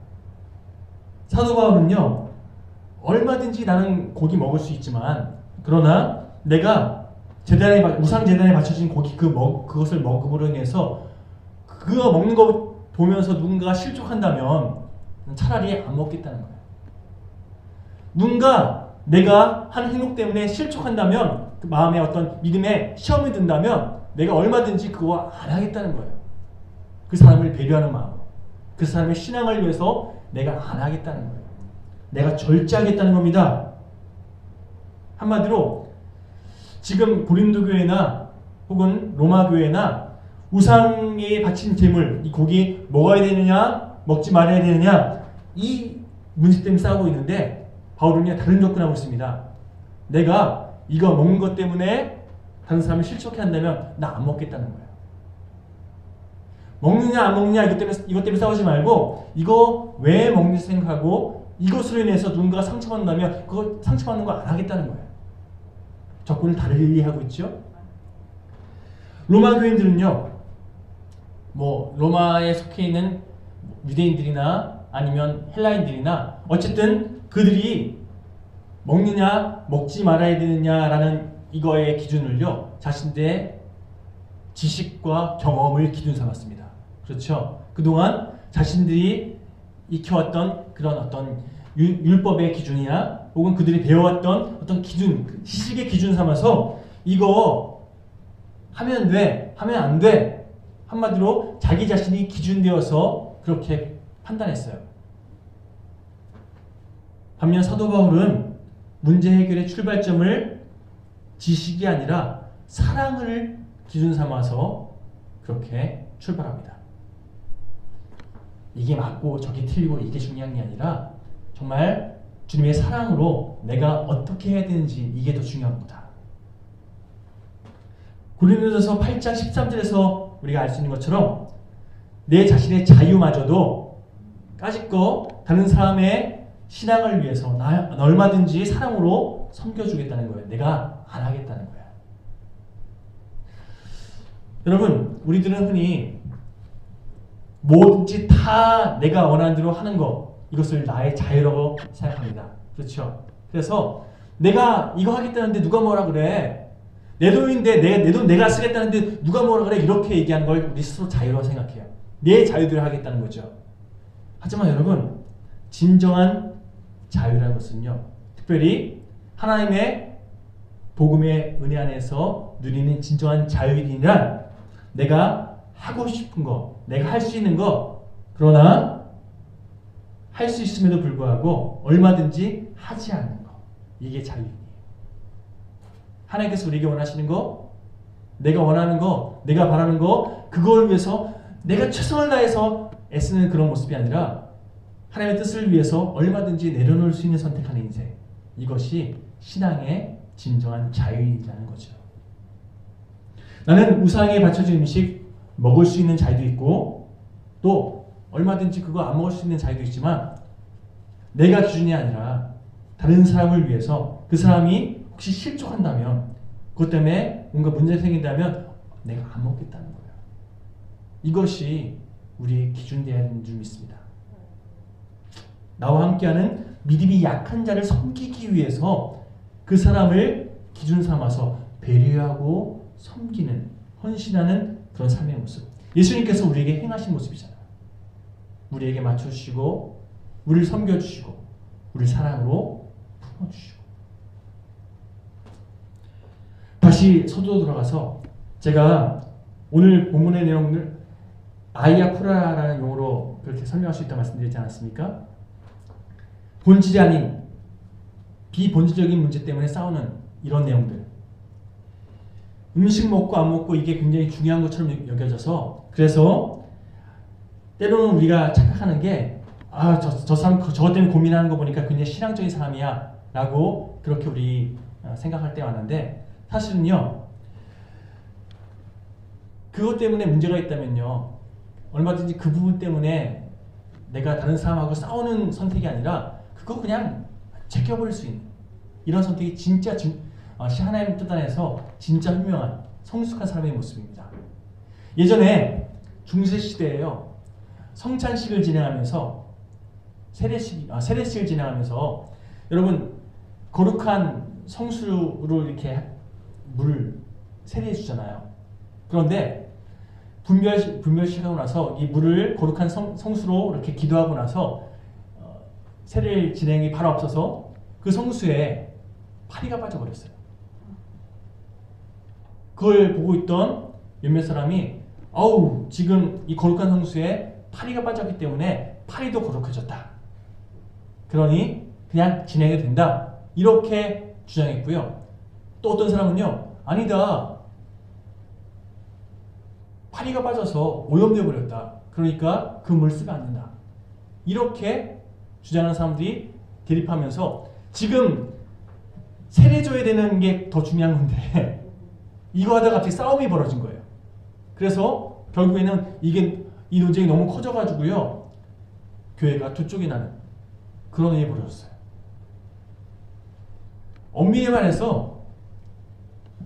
사도 바울은요, 얼마든지 나는 고기 먹을 수 있지만, 그러나 내가 우상 제단에 바쳐진 고기 그것을 먹음으로 인해서 그거 먹는 거 보면서 누군가 실족한다면 차라리 안 먹겠다는 거예요. 누군가 내가 한 행동 때문에 실족한다면 그 마음에 어떤 믿음에 시험이 든다면 내가 얼마든지 그거 안 하겠다는 거예요. 그 사람을 배려하는 마음으로. 그 사람의 신앙을 위해서 내가 안 하겠다는 거예요. 내가 절제하겠다는 겁니다. 한마디로 지금 고린도 교회나 혹은 로마 교회나 우상에 바친 제물, 이 고기 먹어야 되느냐 먹지 말아야 되느냐 이 문제 때문에 싸우고 있는데 바울은 다른 접근하고 있습니다. 내가 이거 먹는 것 때문에 다른 사람을 실족해 한다면 나 안 먹겠다는 거예요. 먹느냐 안 먹느냐 이것 때문에 싸우지 말고 이거 왜 먹는지 생각하고 이것으로 인해서 누군가 상처받는다면 그거 상처받는 거 안 하겠다는 거예요. 접근을 달리 하고 있죠. 로마 교인들은요, 로마에 속해 있는 유대인들이나 아니면 헬라인들이나 어쨌든 그들이 먹느냐 먹지 말아야 되느냐라는 이거의 기준을요 자신들의 지식과 경험을 기준 삼았습니다. 그렇죠? 그동안 자신들이 익혀왔던 그런 어떤 율법의 기준이나 혹은 그들이 배워왔던 어떤 기준, 지식의 기준 삼아서 이거 하면 돼, 하면 안 돼. 한마디로 자기 자신이 기준되어서 그렇게 판단했어요. 반면 사도 바울은 문제 해결의 출발점을 지식이 아니라 사랑을 기준 삼아서 그렇게 출발합니다. 이게 맞고 저게 틀리고 이게 중요한 게 아니라 정말 주님의 사랑으로 내가 어떻게 해야 되는지 이게 더 중요한 거다. 고린도전서 8장 13절에서 우리가 알 수 있는 것처럼 내 자신의 자유마저도 까짓거 다른 사람의 신앙을 위해서 나 얼마든지 사랑으로 섬겨주겠다는 거예요. 내가 안 하겠다는 거예요. 여러분, 우리들은 흔히 뭐든지 다 내가 원하는 대로 하는 것, 이것을 나의 자유라고 생각합니다. 그렇죠? 그래서 내가 이거 하겠다는데 누가 뭐라 그래? 내 돈인데 내 돈 내가 쓰겠다는데 누가 뭐라 그래? 이렇게 얘기하는 걸 우리 스스로 자유라고 생각해요. 내 자유대로 하겠다는 거죠. 하지만 여러분, 진정한 자유라는 것은요, 특별히 하나님의 복음의 은혜 안에서 누리는 진정한 자유인이란 내가 하고 싶은 거, 내가 할 수 있는 거, 그러나 할 수 있음에도 불구하고 얼마든지 하지 않는 거, 이게 자유인이에요. 하나님께서 우리에게 원하시는 거, 내가 원하는 거, 내가 바라는 거, 그걸 위해서 내가 최선을 다해서 애쓰는 그런 모습이 아니라 하나님의 뜻을 위해서 얼마든지 내려놓을 수 있는 선택하는 인생, 이것이 신앙의 진정한 자유이라는 거죠. 나는 우상에 바쳐진 음식 먹을 수 있는 자유도 있고 또 얼마든지 그거 안 먹을 수 있는 자유도 있지만 내가 기준이 아니라 다른 사람을 위해서 그 사람이 혹시 실족한다면 그것 때문에 뭔가 문제가 생긴다면 내가 안 먹겠다는 거예요. 이것이 우리의 기준되어야 하는 줄 믿습니다. 나와 함께하는 믿음이 약한 자를 섬기기 위해서 그 사람을 기준 삼아서 배려하고 섬기는, 헌신하는 그런 삶의 모습. 예수님께서 우리에게 행하신 모습이잖아요. 우리에게 맞춰주시고 우리를 섬겨주시고 우리를 사랑으로 품어주시고. 다시 서두로 돌아가서 제가 오늘 본문의 내용을 아이아프라라는 용어로 그렇게 설명할 수 있다고 말씀드리지 않았습니까? 본질이 아닌 비본질적인 문제 때문에 싸우는 이런 내용들. 음식 먹고 안 먹고 이게 굉장히 중요한 것처럼 여겨져서 그래서 때로는 우리가 착각하는 게 저 사람 저것 때문에 고민하는 거 보니까 굉장히 신앙적인 사람이야 라고 그렇게 우리 생각할 때가 많은데 사실은요 그것 때문에 문제가 있다면요 얼마든지 그 부분 때문에 내가 다른 사람하고 싸우는 선택이 아니라 그거 그냥 제껴버릴 수 있는 이런 선택이 진짜 하나님 뜻 안에서 진짜 현명한 성숙한 사람의 모습입니다. 예전에 중세시대에요 성찬식을 진행하면서 세례식을 진행하면서 여러분 거룩한 성수로 이렇게 물을 세례해 주잖아요. 그런데 분별식하고 나서 이 물을 거룩한 성수로 이렇게 기도하고 나서 세례 진행이 바로 앞서서 그 성수에 파리가 빠져버렸어요. 그걸 보고 있던 몇몇 사람이 지금 이 거룩한 성수에 파리가 빠졌기 때문에 파리도 거룩해졌다. 그러니 그냥 진행이 된다. 이렇게 주장했고요. 또 어떤 사람은요. 아니다. 파리가 빠져서 오염되어 버렸다. 그러니까 그 물을 쓰면 안 된다. 이렇게 주장하는 사람들이 대립하면서 지금 세례 줘야 되는 게 더 중요한 건데 이거 하다가 갑자기 싸움이 벌어진 거예요. 그래서 결국에는 이 논쟁이 너무 커져가지고요. 교회가 두 쪽이 나는 그런 일이 벌어졌어요. 엄밀히 말해서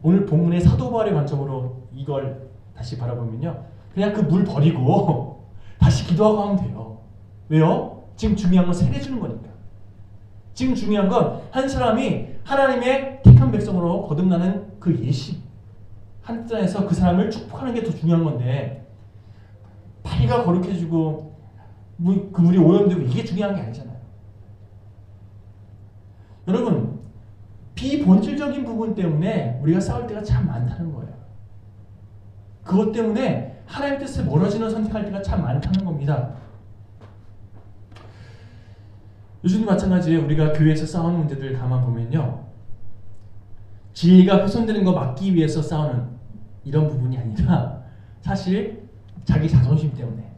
오늘 본문의 사도 바울의 관점으로 이걸 다시 바라보면요. 그냥 그 물 버리고 다시 기도하고 하면 돼요. 왜요? 지금 중요한 건 세례 주는 거니까. 지금 중요한 건 한 사람이 하나님의 택한 백성으로 거듭나는 그 예식. 하나님 안에서 그 사람을 축복하는 게 더 중요한 건데 파리가 거룩해지고 그 물이 오염되고 이게 중요한 게 아니잖아요. 여러분 비본질적인 부분 때문에 우리가 싸울 때가 참 많다는 거예요. 그것 때문에 하나님의 뜻에 멀어지는 선택할 때가 참 많다는 겁니다. 요즘도 마찬가지예요. 우리가 교회에서 싸우는 문제들 가만 보면요. 진리가 훼손되는 거 막기 위해서 싸우는 이런 부분이 아니라 사실 자기 자존심 때문에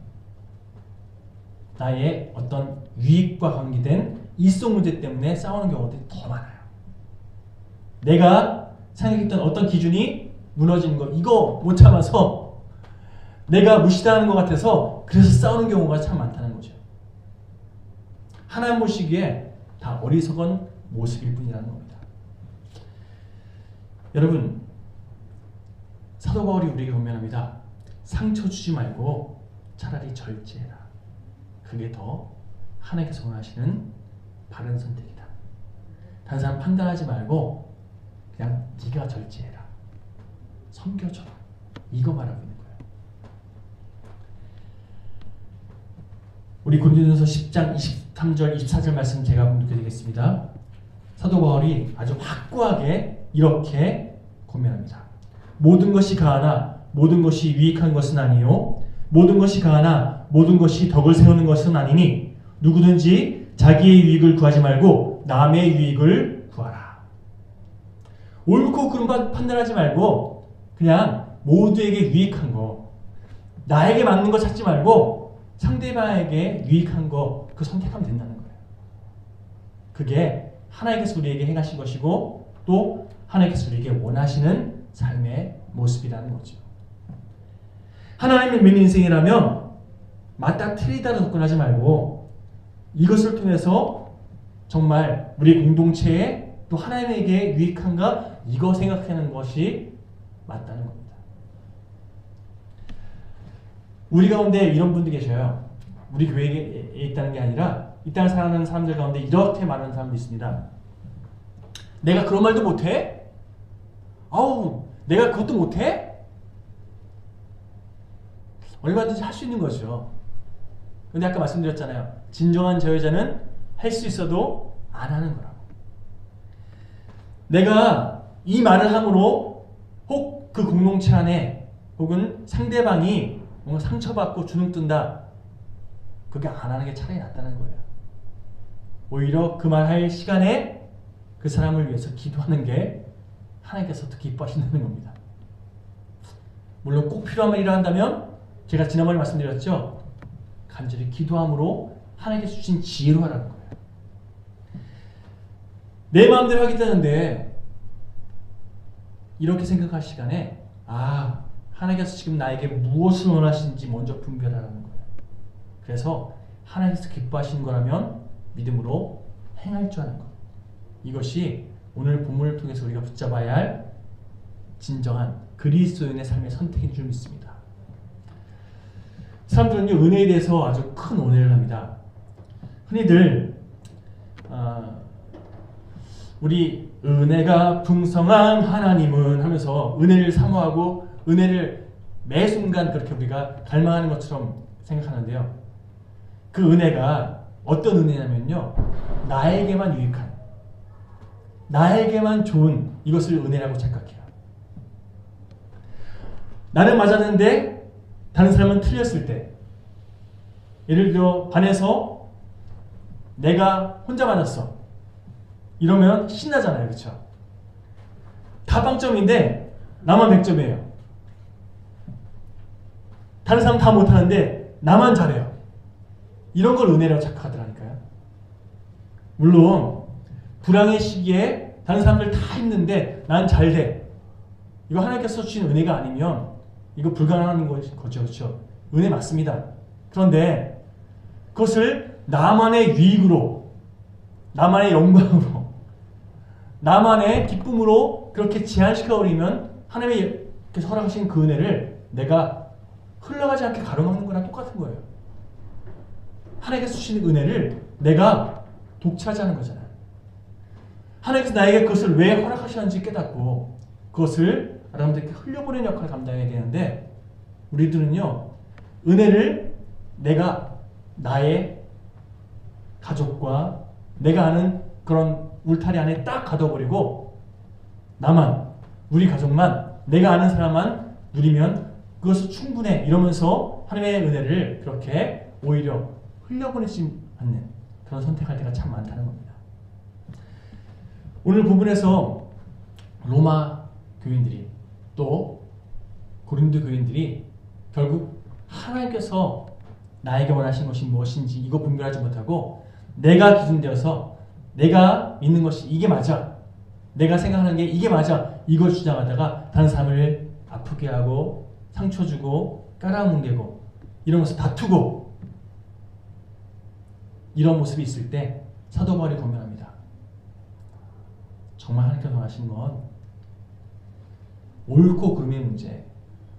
나의 어떤 유익과 관계된 이성 문제 때문에 싸우는 경우들이 더 많아요. 내가 생각했던 어떤 기준이 무너지는 거 이거 못 참아서 내가 무시당하는 것 같아서 그래서 싸우는 경우가 참 많다는 거죠. 하나님 보시기에 다 어리석은 모습일 뿐이라는 겁니다. 여러분 사도 바울이 우리에게 권면합니다. 상처 주지 말고 차라리 절제해라. 그게 더 하나님께서 원하시는 바른 선택이다. 다른 사람 판단하지 말고 그냥 네가 절제해라. 섬겨줘라. 이거 말하고 있는 거예요. 우리 고린도전서 10장 23절 24절 말씀 제가 공독해드리겠습니다. 사도 바울이 아주 확고하게 이렇게 권면합니다. 모든 것이 가하나 모든 것이 유익한 것은 아니요 모든 것이 가하나 모든 것이 덕을 세우는 것은 아니니 누구든지 자기의 유익을 구하지 말고 남의 유익을 구하라. 옳고 그름 판단하지 말고 그냥 모두에게 유익한 거 나에게 맞는 거 찾지 말고 상대방에게 유익한 거 그 선택하면 된다는 거예요. 그게 하나님께서 우리에게 행하신 것이고 또 하나님께서 우리에게 원하시는 삶의 모습이라는 거죠. 하나님을 믿는 인생이라면 맞닥뜨리다로 접근하지 말고 이것을 통해서 정말 우리 공동체에 또 하나님에게 유익한가 이거 생각하는 것이 맞다는 겁니다. 우리 가운데 이런 분들이 계셔요. 우리 교회에 있다는 게 아니라 이 땅을 살아가는 사람들 가운데 이렇게 많은 사람도 있습니다. 내가 그런 말도 못해? 내가 그것도 못해? 얼마든지 할 수 있는 거죠. 근데 아까 말씀드렸잖아요. 진정한 제외자는 할 수 있어도 안 하는 거라고. 내가 이 말을 함으로 혹 그 공동체 안에 혹은 상대방이 뭔가 상처받고 주눅 든다. 그게 안 하는 게 차라리 낫다는 거예요. 오히려 그 말 할 시간에 그 사람을 위해서 기도하는 게 하나님께서 더 기뻐하신다는 겁니다. 물론 꼭 필요한 일을 한다면 제가 지난번에 말씀드렸죠. 간절히 기도함으로 하나님께서 주신 지혜로 하라는 거예요. 내 마음대로 하겠다는데 이렇게 생각할 시간에 하나님께서 지금 나에게 무엇을 원하시는지 먼저 분별하라는 거예요. 그래서 하나님께서 기뻐하시는 거라면 믿음으로 행할 줄 아는 것. 이것이 오늘 본문을 통해서 우리가 붙잡아야 할 진정한 그리스도인의 삶의 선택인 줄 믿습니다. 사람들은요, 은혜에 대해서 아주 큰 오해를 합니다. 흔히들 우리 은혜가 풍성한 하나님은 하면서 은혜를 사모하고 은혜를 매 순간 그렇게 우리가 갈망하는 것처럼 생각하는데요. 그 은혜가 어떤 은혜냐면요, 나에게만 유익한, 나에게만 좋은 이것을 은혜라고 착각해요. 나는 맞았는데 다른 사람은 틀렸을 때, 예를 들어 반에서 내가 혼자 맞았어. 이러면 신나잖아요. 그렇죠? 다 빵점인데 나만 100점이에요. 다른 사람 다 못하는데 나만 잘해요. 이런 걸 은혜라고 착각하더라니까요. 물론 불황의 시기에 다른 사람들 다 힘든데 난 잘돼. 이거 하나님께서 주신 은혜가 아니면 이거 불가능한 거죠. 그렇죠? 은혜 맞습니다. 그런데 그것을 나만의 유익으로, 나만의 영광으로, 나만의 기쁨으로 그렇게 제한시켜버리면 하나님께서 허락하신 그 은혜를 내가 흘러가지 않게 가로막는 거랑 똑같은 거예요. 하나님께서 주시는 은혜를 내가 독차지하는 거잖아요. 하나님께서 나에게 그것을 왜 허락하셨는지 깨닫고 그것을 여러분들께 흘려보내는 역할을 감당해야 되는데, 우리들은요, 은혜를 내가 나의 가족과 내가 아는 그런 울타리 안에 딱 가둬버리고 나만, 우리 가족만, 내가 아는 사람만 누리면 그것은 충분해 이러면서 하나님의 은혜를 그렇게 오히려 흘려보내지 않는 그런 선택할 때가 참 많다는 겁니다. 오늘 부분에서 로마 교인들이 또 고린도 교인들이 결국 하나님께서 나에게 원하신 것이 무엇인지 이거 분별하지 못하고 내가 기준되어서 내가 믿는 것이 이게 맞아, 내가 생각하는 게 이게 맞아, 이걸 주장하다가 다른 사람을 아프게 하고 상처 주고 깔아뭉개고 이러면서 다투고 이런 모습이 있을 때 사도 바울이 고민합니다. 정말 하나님께서 원하시는 건 옳고 그름의 문제,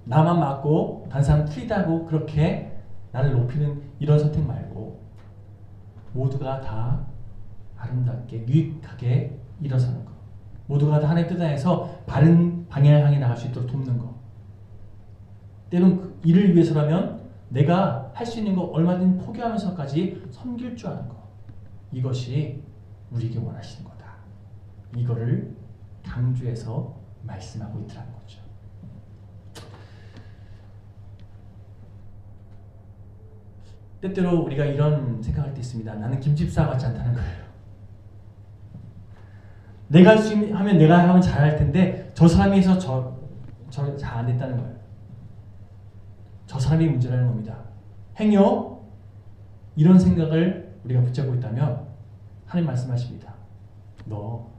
나만 맞고 다른 사람 틀리다고 그렇게 나를 높이는 이런 선택 말고 모두가 다 아름답게 유익하게 일어서는 것, 모두가 다 하나님의 뜻 안에서 바른 방향을 향해 나갈 수 있도록 돕는 것, 때론 그 일을 위해서라면 내가 할 수 있는 거 얼마든지 포기하면서까지 섬길 줄 아는 것, 이것이 우리에게 원하시는 거다. 이거를 강조해서 말씀하고 있더라는 거죠. 때때로 우리가 이런 생각할 때 있습니다. 나는 김집사 같지 않다는 거예요. 내가 할 수 하면 내가 하면 잘할 텐데 저 사람이 해서 저 잘 안 됐다는 거예요. 저 사람이 문제라는 겁니다. 행여 이런 생각을 우리가 붙잡고 있다면 하나님 말씀하십니다. 너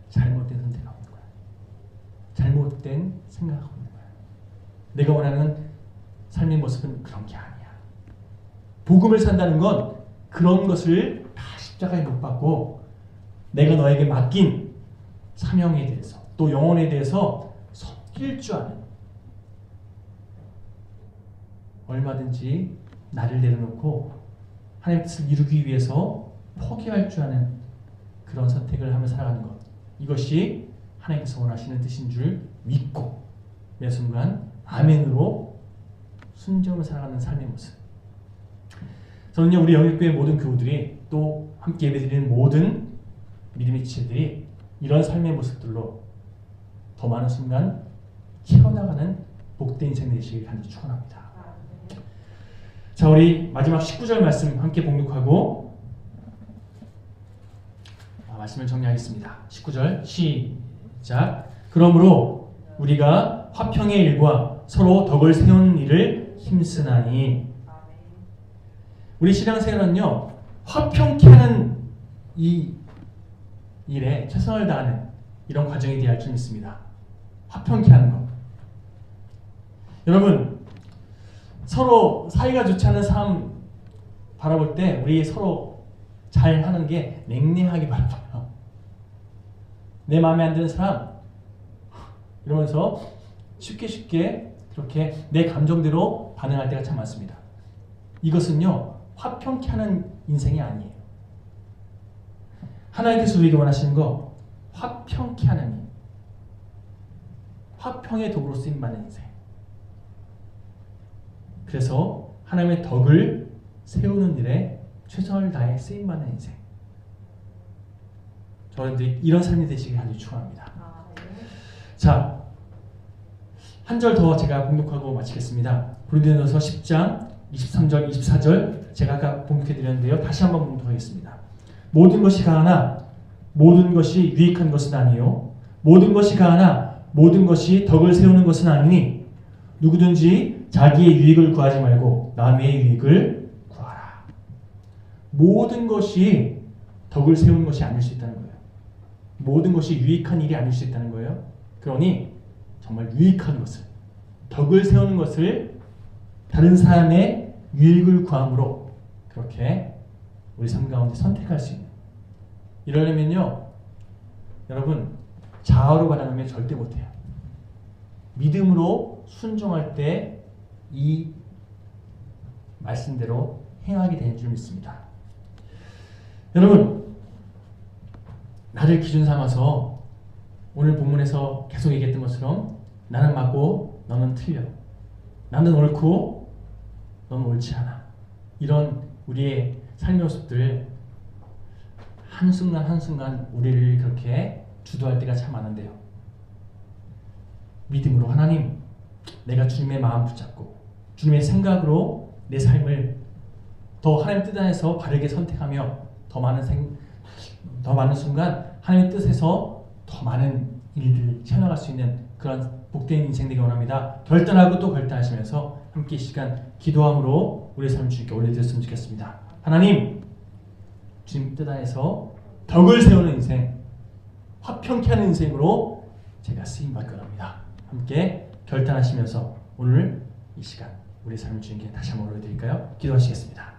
잘못된 선택하고 있는 거야. 잘못된 생각하고 있는 거야. 내가 원하는 삶의 모습은 그런 게 아니야. 복음을 산다는 건 그런 것을 다 십자가에 못 박고 내가 너에게 맡긴 사명에 대해서 또 영혼에 대해서 섬길 줄 아는, 얼마든지 나를 내려놓고 하나님의 뜻을 이루기 위해서 포기할 줄 아는 그런 선택을 하며 살아가는 것, 이것이 하나님께서 원하시는 뜻인 줄 믿고 매 순간 아멘으로 순종을 살아가는 삶의 모습. 저는요, 우리 영역교회 모든 교우들이 또 함께 예배드리는 모든 믿음의 지체들이 이런 삶의 모습들로 더 많은 순간 채워나가는 복된 인생 되시길 간절히 축원합니다. 자, 우리 마지막 19절 말씀 함께 봉독하고 말씀을 정리하겠습니다. 19절 시작. 그러므로 우리가 화평의 일과 서로 덕을 세우는 일을 힘쓰나니. 우리 신앙생활은요, 화평케 하는 이 일에 최선을 다하는 이런 과정이 되어야 할 줄 믿습니다. 화평케 하는 것. 여러분, 서로 사이가 좋지 않은 사람 바라볼 때 우리 서로 잘 하는 게 냉랭하게 바라봐요. 내 마음에 안 드는 사람 이러면서 쉽게 그렇게 내 감정대로 반응할 때가 참 많습니다. 이것은요, 화평케 하는 인생이 아니에요. 하나님께서 우리에게 원하시는 거 화평케 하는 일, 화평의 도구로 쓰임받는 인생. 그래서 하나님의 덕을 세우는 일에 최선을 다해 쓰임받는 인생. 저는 이런 삶이 되시길 아주 축원합니다. 자, 한 절 더 제가 봉독하고 마치겠습니다. 고린도전서 10장 23절 24절 제가 아까 봉독해 드렸는데요. 다시 한번 봉독하겠습니다. 모든 것이 가하나 모든 것이 유익한 것은 아니요 모든 것이 가하나 모든 것이 덕을 세우는 것은 아니니 누구든지 자기의 유익을 구하지 말고 남의 유익을 구하라. 모든 것이 덕을 세우는 것이 아닐 수 있다는 거예요. 모든 것이 유익한 일이 아닐 수 있다는 거예요. 그러니 정말 유익한 것을, 덕을 세우는 것을 다른 사람의 유익을 구함으로 그렇게 우리 삶 가운데 선택할 수 있는. 이러려면요, 여러분, 자아로 반응하면 절대 못해요. 믿음으로 순종할 때 이 말씀대로 행하게 되는 줄 믿습니다. 여러분, 나를 기준 삼아서 오늘 본문에서 계속 얘기했던 것처럼 나는 맞고 너는 틀려, 나는 옳고 너는 옳지 않아, 이런 우리의 삶의 모습들 한순간 한순간 우리를 그렇게 주도할 때가 참 많은데요, 믿음으로 하나님, 내가 주님의 마음 붙잡고 주님의 생각으로 내 삶을 더 하나님 뜻 안에서 바르게 선택하며 더 많은 순간 하나님의 뜻에서 더 많은 일들을 채워나갈 수 있는 그런 복된 인생 되기 원합니다. 결단하고 또 결단하시면서 함께 이 시간 기도함으로 우리의 삶을 주님께 올려드렸으면 좋겠습니다. 하나님, 주님 뜻 안에서 덕을 세우는 인생, 화평케 하는 인생으로 제가 쓰임받기 원합니다. 함께 결단하시면서 오늘 이 시간 우리 삶을 주님께 다시 한번 올려드릴까요? 기도하시겠습니다.